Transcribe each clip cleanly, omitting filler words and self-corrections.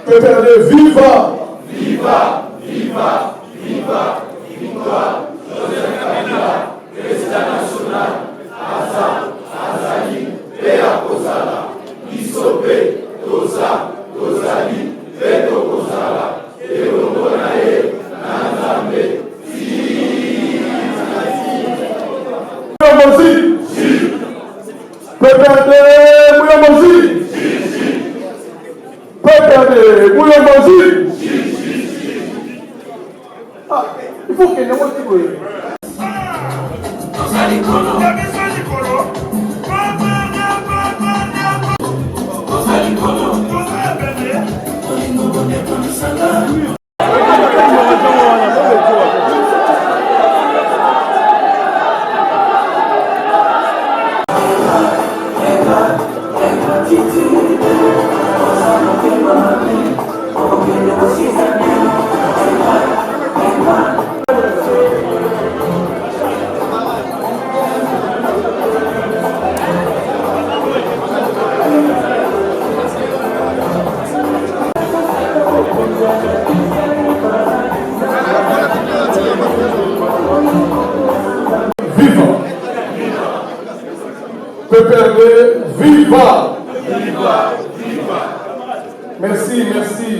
PPRD, viva! Viva! Viva! Viva! Victoire! Joseph Kabila, président national, Asa, Azali, Pea Kozala, Isope, Toza, Tozali, Peto Kozala, Erongonae, Nanzambe, Mouyamozi! PPRD, Mouyamozi! PPRD, Mouyamozi! Ah, il faut qu'il y ait un mot qui veut. PPRD, viva! Viva! Viva! Merci, merci.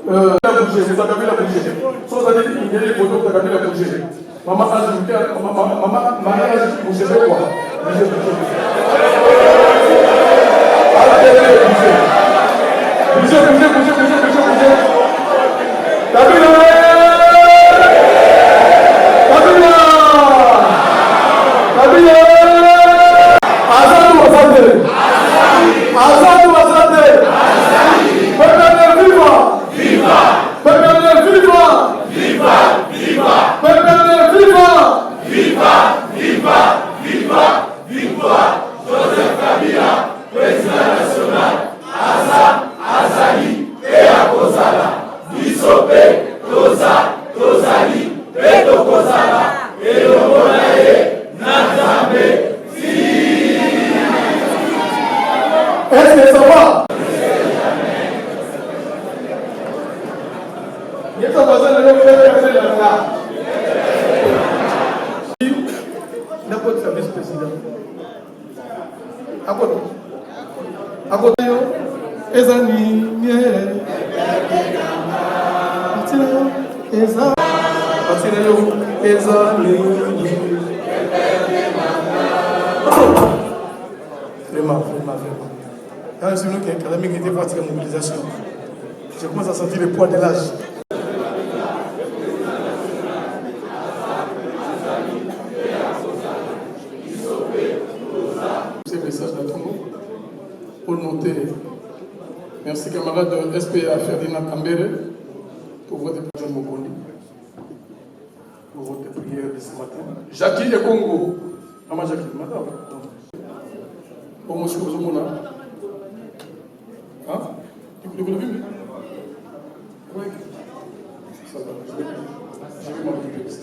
La bouger, c'est ta Kabila bouger. Sans aller, il y a des photos de ta Kabila bouger. Maman, maman, bouger, c'est quoi? Bouger, bouger. Bouger, bouger, bouger, bouger, bouger. Kabila! Kabila! Kabila! Azadou Azadé! Azadou Azadé! PPRD viva! Viva! PPRD viva! Viva! Viva! PPRD viva! Viva! Viva! Viva! Victoire! Joseph Kabila, président national, Asa, Azali, Pea Kozala, Isope, Toza, Tozali, Peto Kozala, Erongonae, Nanzambe, Est-ce que ça va? Il y a besoin de le faire là. N'importe quel vice-président. À côté, Ezani, Vraiment. Quand c'est nous qui académique était parti à la mobilisation, je commence à sentir le poids de l'âge. Ces messages d'Atongo pour noter. Merci camarade de SPA Ferdinand Kambere pour votre déplacement Mokondi, pour votre prière de ce matin. Jackie de Congo. Maman Jackie, madame. Pour moi, je suis au Mona. Hein? Tu l'as vu? Oui. Ça va, je vais m'occuper de ça.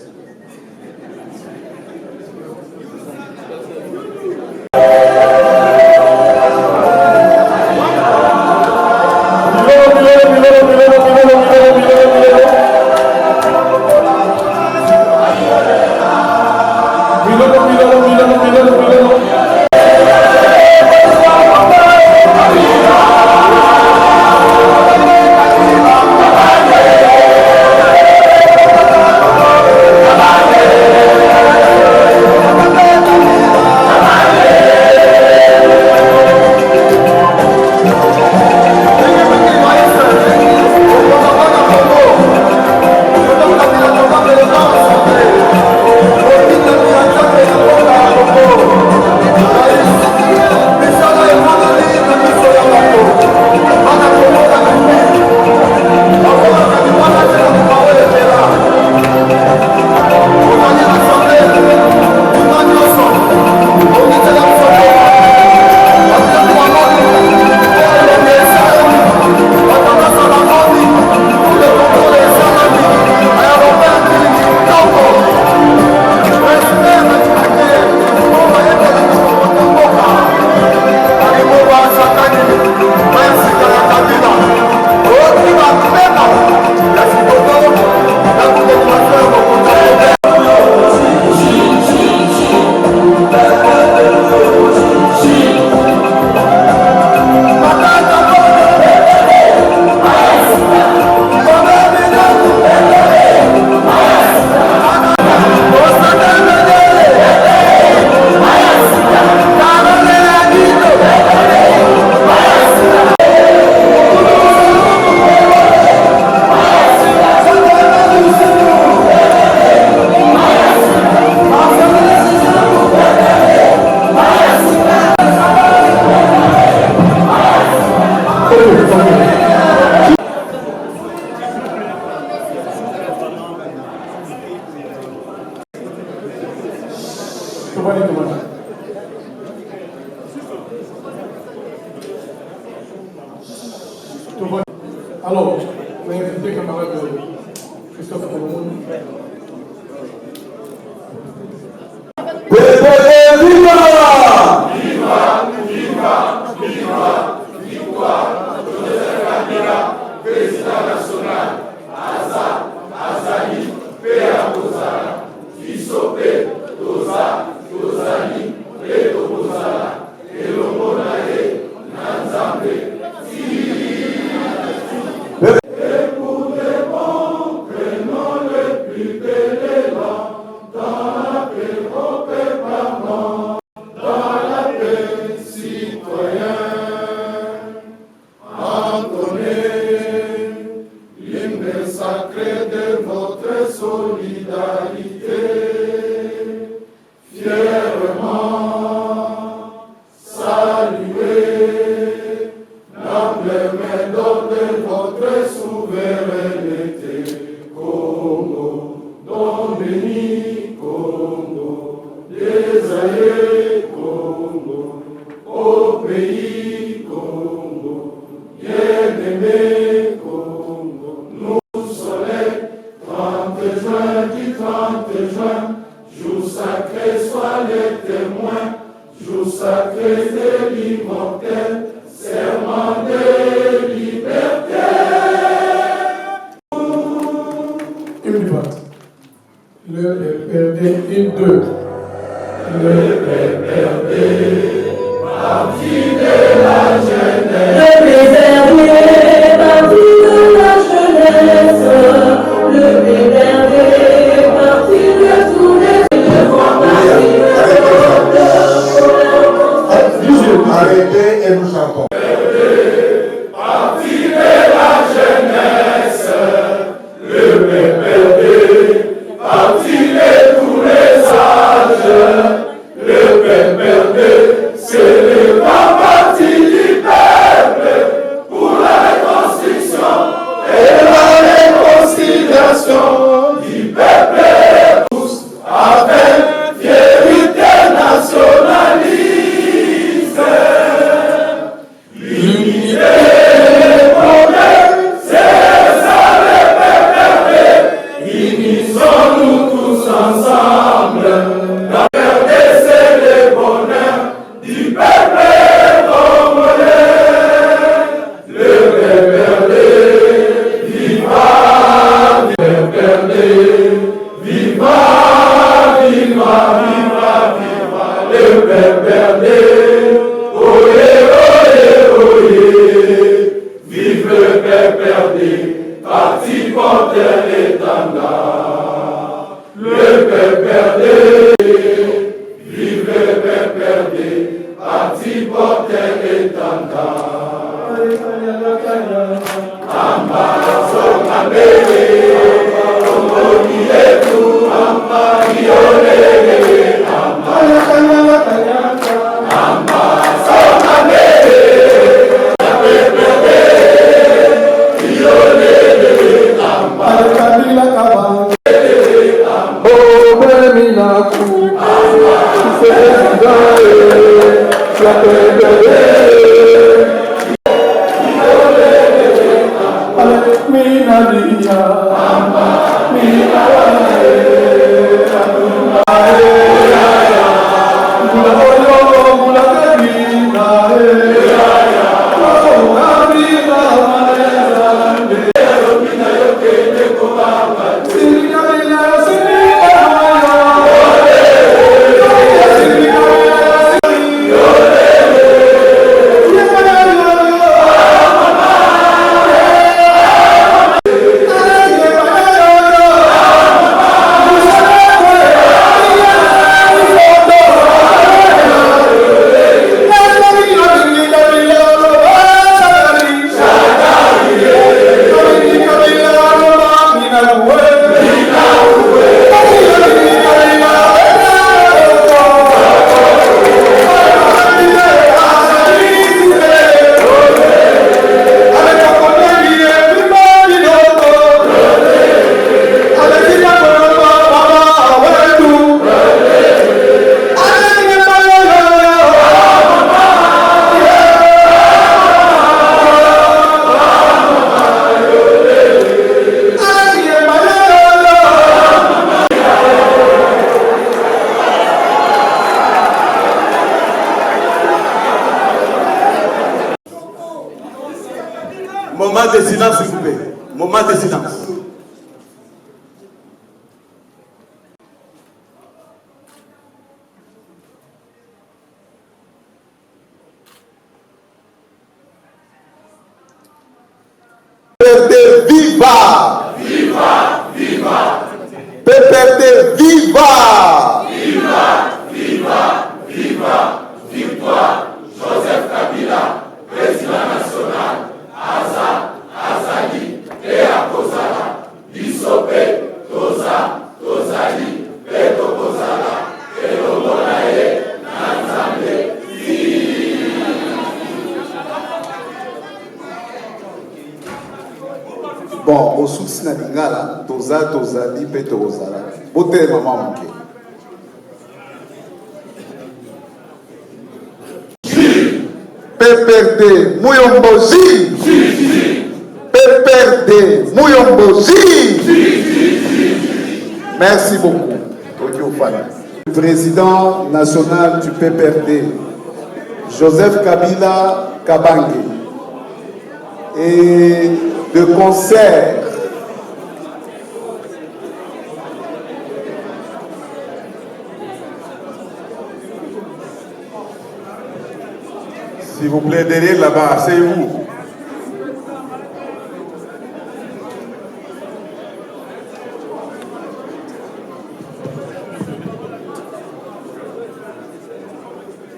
Alors, je vais inviter camarade Christophe Colombo. Victoire, Joseph Kabila, président national, Azali, Péa Bozala, Isope, Tozani, Leto Bozala, Elomonae, Nanzambe, et pour les bons, prenons le plus bel élan, dans la paix, au peuple, dans la paix, citoyen. L'hymne sacré de votre solidarité, fièrement saluer l'ample main d'or de votre souveraineté. Congo, don béni, Congo, des aïeux, Congo, au pays, Congo, bien-aimé, Congo, nous soleil, 30 juin, du 30 juin, jour sacré, sois les témoins, jour sacré de l'immortel, serment de liberté. Une droite. Le PRD, une, deux. Le PRD, parti de la jeunesse. Le PRD, parti de la jeunesse. Le PRD, parti de tous les Arrêtez et nous chantons. Parti de la jeunesse, le PPRD, parti de tous les âges, le PPRD, c'est le grand parti du peuple pour la reconstruction et la réconciliation du peuple tous avec fierté nationaliste. Unissons-nous tous ensemble, dans le décès le bonheur du peuple congolais. Le PPRD, viva, le PPRD, viva, viva, viva, viva, le PPRD, oyez, oyez, oyez, vive le PPRD. Parti porte l'étendard, le PPRD, vive le PPRD, parti porte l'étendard. Ambazo Mabele, Omoni Etu, Amariolele, Ambazo Mabele, Mina Moment de silence, s'il vous plaît. Moment de silence. PPRD viva! Viva! Viva! PPRD viva! Viva! Viva! Viva! Victoire! Joseph Kabila, président national, Aza, Azali, et Akozala, Bisope, Toza, Tozali, Beto Kozala, Elobonae, Nanzambe, Bon, au souci na lingala, Toza, Tozali, Beto Kozala. Bote maman mouke. PPRD Muyombozi. PPRD Muyombozi. Merci beaucoup. Le président national du PPRD, Joseph Kabila Kabange, et de concert S'il vous plaît, derrière là-bas, asseyez-vous.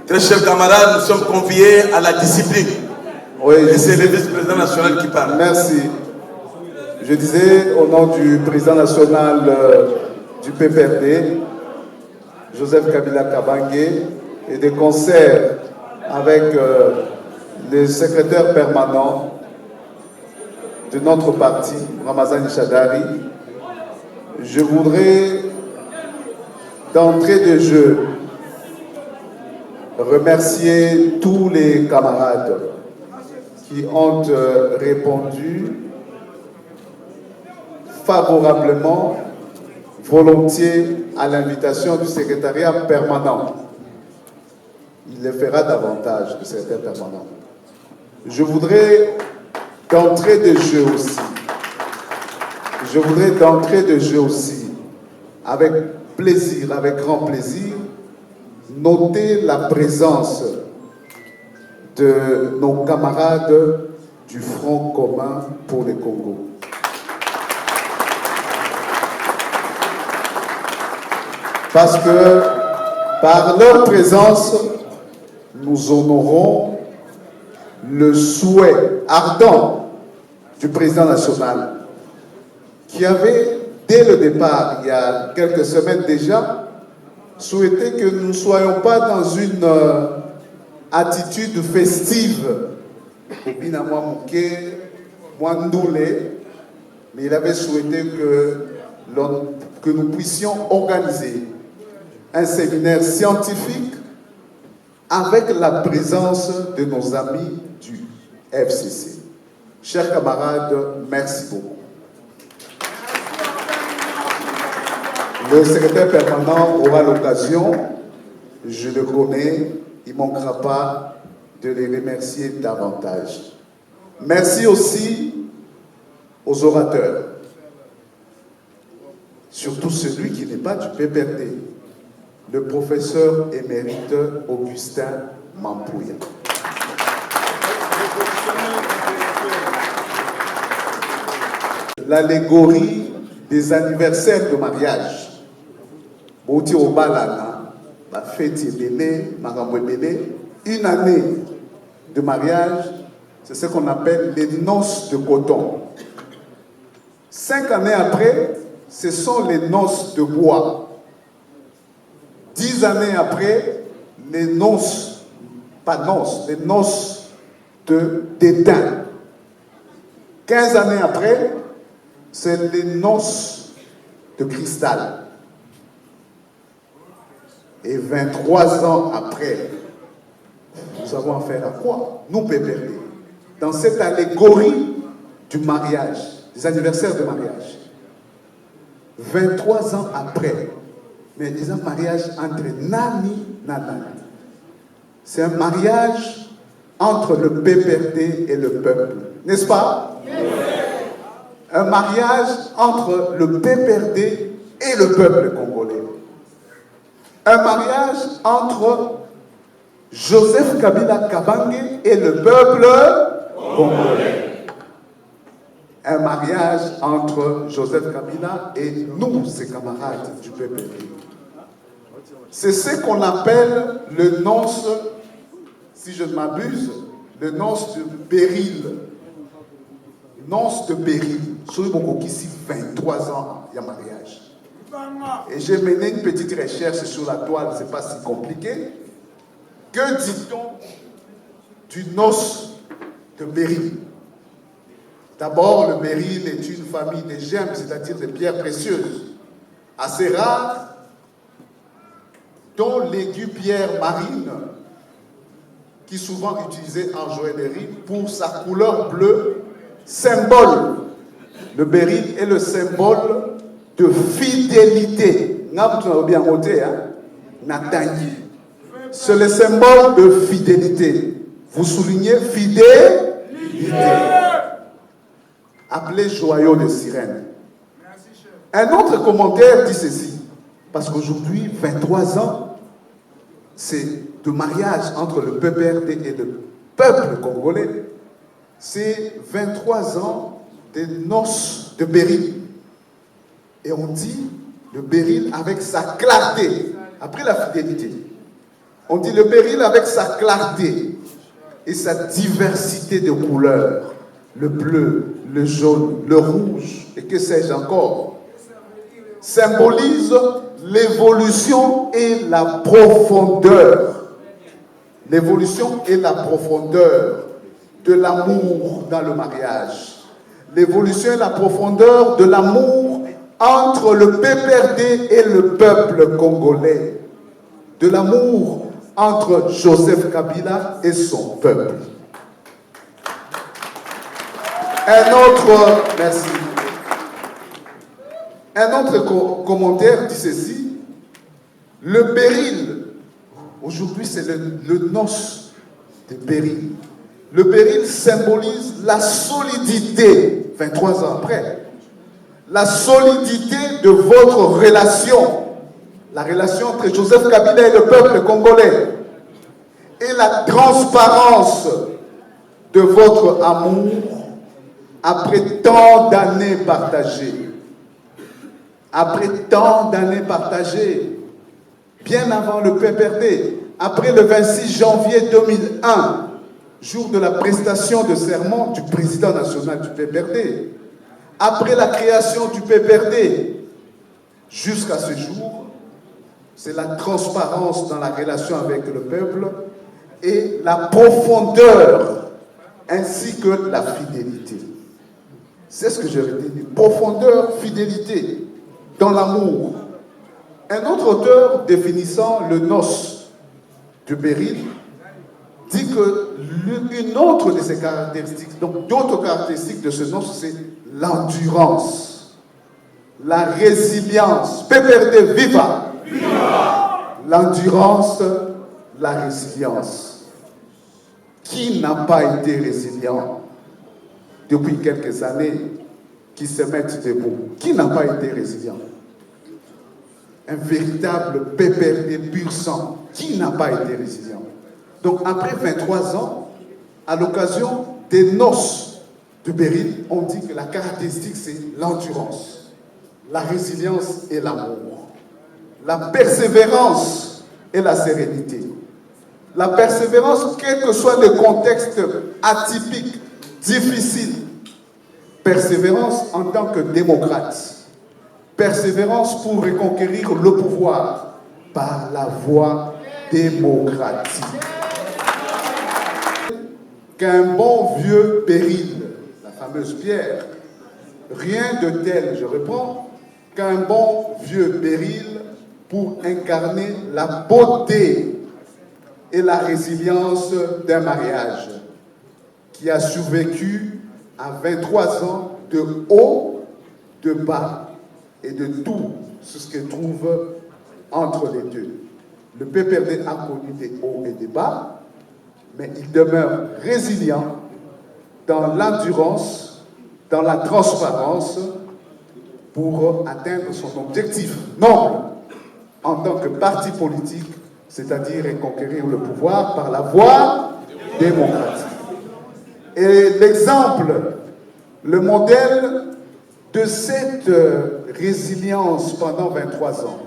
Très chers camarades, nous sommes conviés à la discipline. Oui, et c'est le vice-président national qui parle. Merci. Je disais au nom du président national du PPRD, Joseph Kabila Kabange, et de concert avec le secrétaire permanent de notre parti, Ramazani Chadari, je voudrais d'entrée de jeu remercier tous les camarades qui ont répondu favorablement, volontiers à l'invitation du secrétariat permanent. Il le fera davantage, le secrétaire permanent. Je voudrais d'entrée de jeu aussi, avec plaisir, avec grand plaisir, noter la présence de nos camarades du Front commun pour le Congo. Parce que par leur présence, nous honorons le souhait ardent du président national qui avait, dès le départ, il y a quelques semaines déjà, souhaité que nous ne soyons pas dans une attitude festive. Mais il avait souhaité que nous puissions organiser un séminaire scientifique avec la présence de nos amis du FCC. Chers camarades, merci beaucoup. Le secrétaire permanent aura l'occasion, je le connais, il ne manquera pas de les remercier davantage. Merci aussi aux orateurs, surtout celui qui n'est pas du PPRD, le professeur émérite Augustin Mampouya. L'allégorie des anniversaires de mariage. Une année de mariage, c'est ce qu'on appelle les noces de coton. 5 années après, ce sont les noces de bois. 10 années après, les noces, les noces d'étain. 15 années après, c'est les noces de cristal. Et 23 ans après, nous avons affaire à quoi? Nous, PPRD. Dans cette allégorie du mariage, des anniversaires de mariage. 23 ans après, mais c'est un mariage entre Nani et Nani. C'est un mariage entre le PPRD et le peuple, n'est-ce pas? Un mariage entre le PPRD et le peuple congolais. Un mariage entre Joseph Kabila Kabange et le peuple congolais. Un mariage entre Joseph Kabila et nous, ses camarades du PPRD. C'est ce qu'on appelle le nonce, si je ne m'abuse, le nonce de Béryl. Nonce de Béryl. Sur ici 23 ans, il y a mariage. Et j'ai mené une petite recherche sur la toile, c'est pas si compliqué. Que dit-on du noce de Béryl? D'abord, le Béryl est une famille de gemmes, c'est-à-dire des pierres précieuses, assez rares, dont l'aiguille-pierre marine, qui est souvent utilisée en joaillerie pour sa couleur bleue, symbole. Le Béryl est le symbole de fidélité. C'est le symbole de fidélité. Vous soulignez fidélité. Appelé joyau de sirène. Un autre commentaire dit ceci. Parce qu'aujourd'hui, 23 ans, c'est de mariage entre le PPRD et le peuple congolais. C'est 23 ans de noces de Béryl. Et on dit le Béryl avec sa clarté, après la fidélité. On dit le Béryl avec sa clarté et sa diversité de couleurs, le bleu, le jaune, le rouge, et que sais-je encore, symbolise l'évolution et la profondeur. L'évolution et la profondeur de l'amour dans le mariage. L'évolution et la profondeur de l'amour entre le PPRD et le peuple congolais. De l'amour entre Joseph Kabila et son peuple. Un autre commentaire dit ceci. Le Béryl, aujourd'hui c'est le noce de Béryl. Le Béryl symbolise la solidité, 23 ans après, la solidité de votre relation, la relation entre Joseph Kabila et le peuple congolais, et la transparence de votre amour après tant d'années partagées. Après tant d'années partagées, bien avant le PPRD, après le 26 janvier 2001, jour de la prestation de serment du président national du PPRD, après la création du PPRD, jusqu'à ce jour, c'est la transparence dans la relation avec le peuple et la profondeur ainsi que la fidélité. C'est ce que j'ai retenu. Profondeur, fidélité dans l'amour. Un autre auteur définissant le noce de Béryl dit que une autre de ses caractéristiques, donc d'autres caractéristiques de ce noce, c'est l'endurance, la résilience. PPRD, viva! L'endurance, la résilience. Qui n'a pas été résilient depuis quelques années, qui se mettent debout? Qui n'a pas été résilient? Un véritable PPRD pur sang. Qui n'a pas été résilient? Donc après 23 ans, à l'occasion des noces de Béryl, on dit que la caractéristique c'est l'endurance, la résilience et l'amour, la persévérance et la sérénité. La persévérance, quel que soit le contexte atypique, difficile. Persévérance en tant que démocrate. Persévérance pour reconquérir le pouvoir par la voie démocratique. Qu'un bon vieux Béryl, la fameuse pierre, rien de tel, je reprends, qu'un bon vieux Béryl pour incarner la beauté et la résilience d'un mariage qui a survécu à 23 ans de haut, de bas et de tout ce qui se trouve entre les deux. Le PPRD a connu des hauts et des bas. mais il demeure résilient dans l'endurance, dans la transparence pour atteindre son objectif noble en tant que parti politique, c'est-à-dire conquérir le pouvoir par la voie démocratique. Et l'exemple, le modèle de cette résilience pendant 23 ans,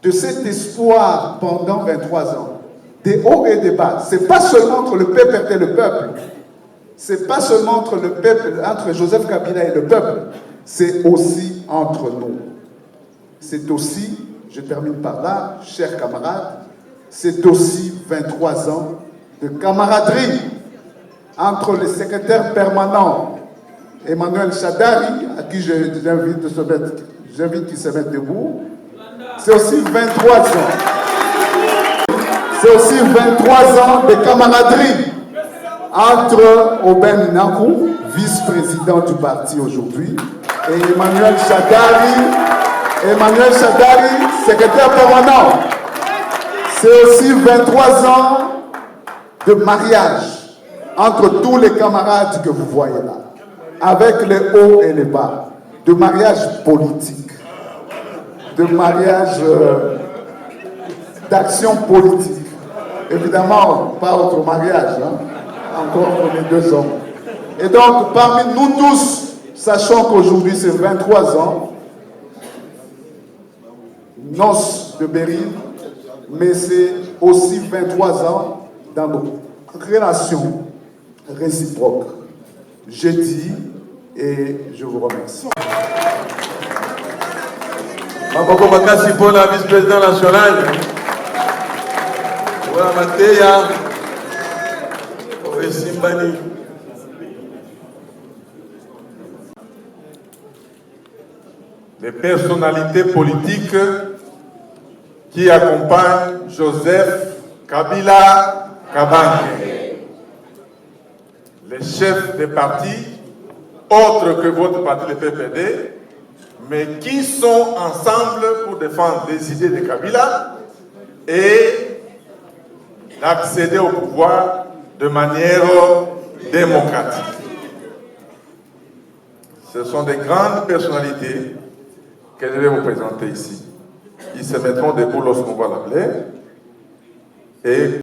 de cet espoir pendant 23 ans, des hauts et des bas, ce n'est pas seulement entre le peuple et le peuple, ce n'est pas seulement entre le peuple, entre Joseph Kabila et le peuple, c'est aussi entre nous. C'est aussi, je termine par là, chers camarades, c'est aussi 23 ans de camaraderie entre le secrétaire permanent Emmanuel Chadari, à qui j'invite qu'il se mette debout. C'est aussi 23 ans. C'est aussi 23 ans de camaraderie entre Oben Nakou, vice-président du parti aujourd'hui, et Emmanuel Chadari, secrétaire permanent. C'est aussi 23 ans de mariage entre tous les camarades que vous voyez là, avec les hauts et les bas, de mariage politique, de mariage d'action politique. Évidemment, pas autre mariage, hein, encore pour les 2 hommes. Et donc, parmi nous tous, sachant qu'aujourd'hui c'est 23 ans, noces de Berry, mais c'est aussi 23 ans dans nos relations réciproques. Je dis et je vous remercie. Maboko Bakasi pour la vice-président national. Voilà Matéa. Simbani. Les personnalités politiques qui accompagnent Joseph Kabila Kabange. Les chefs des partis, autres que votre parti, le PPD, mais qui sont ensemble pour défendre les idées de Kabila et accéder au pouvoir de manière démocratique. Ce sont des grandes personnalités que je vais vous présenter ici. Ils se mettront debout lorsqu'on va l'appeler. Et